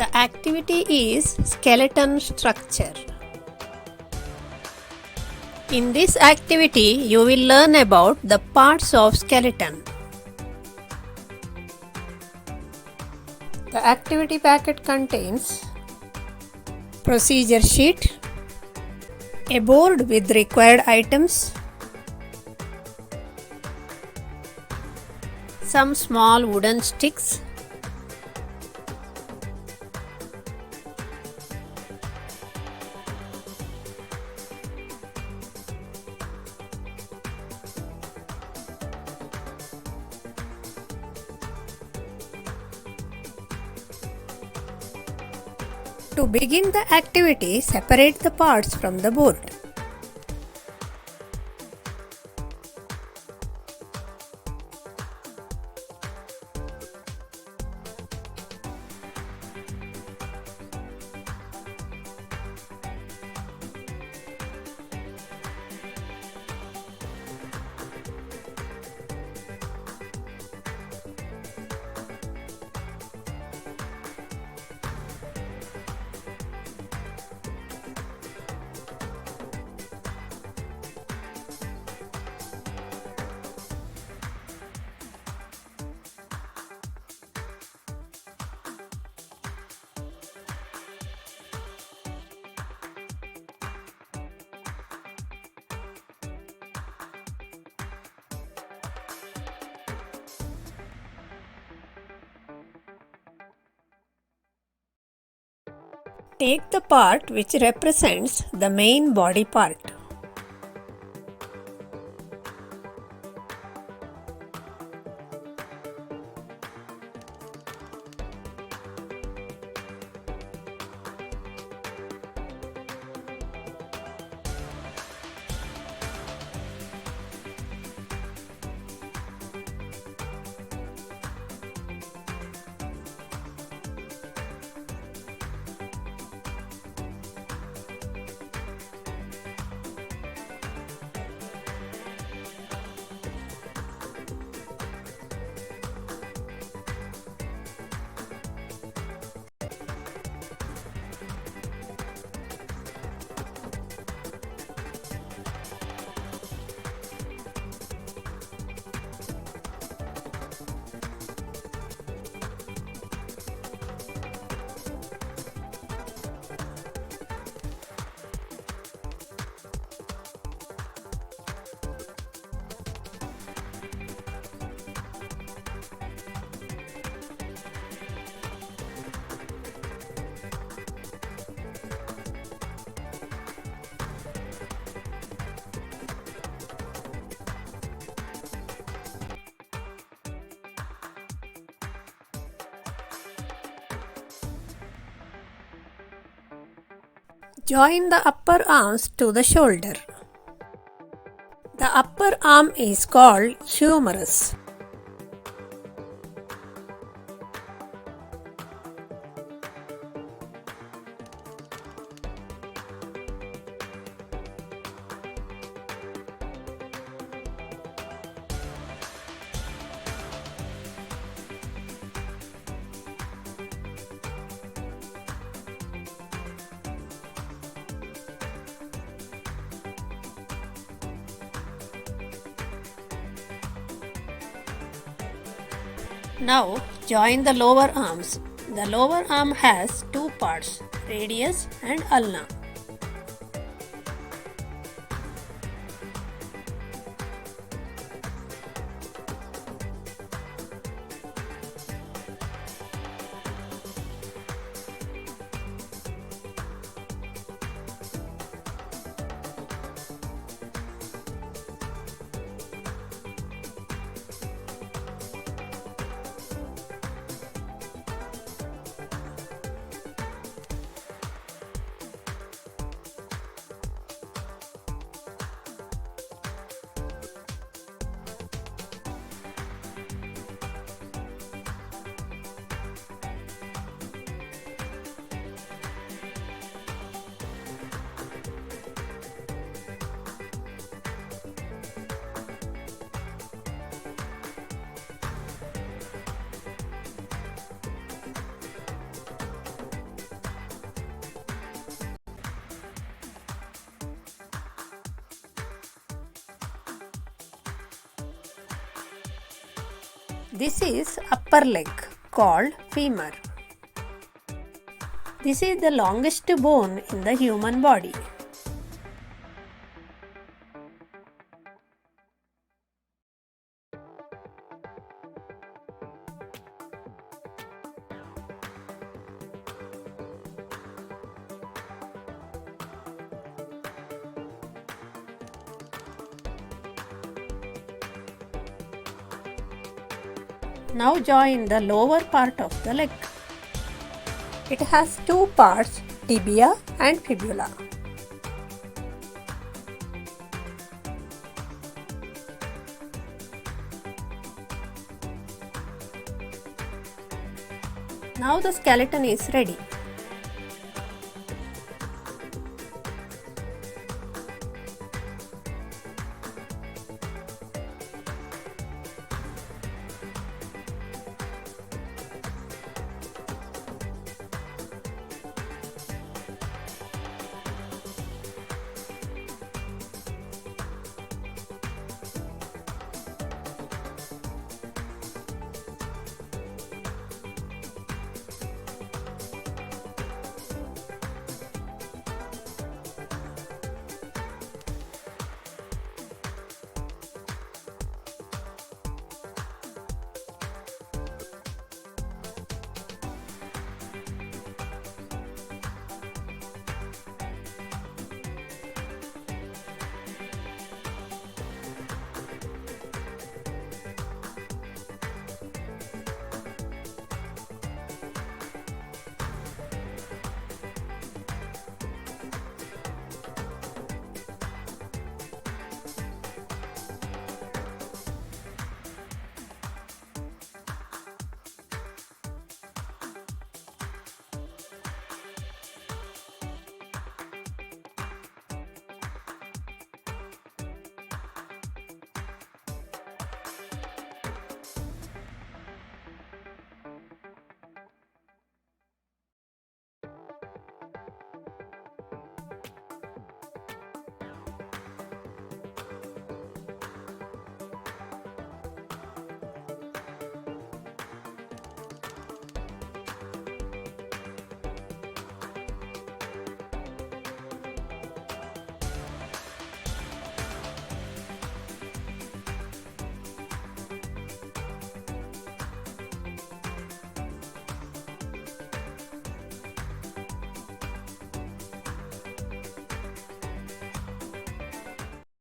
The activity is skeleton structure. In this activity, you will learn about the parts of skeleton. The activity packet contains procedure sheet, a board with required items, some small wooden sticks, To begin the activity, separate the parts from the board. Take the part which represents the main body part. Join the upper arms to the shoulder. The upper arm is called humerus. Now join the lower arms. The lower arm has two parts, radius and ulna. This is upper leg called femur. This is the longest bone in the human body. Now join the lower part of the leg. It has two parts, tibia and fibula. Now the skeleton is ready.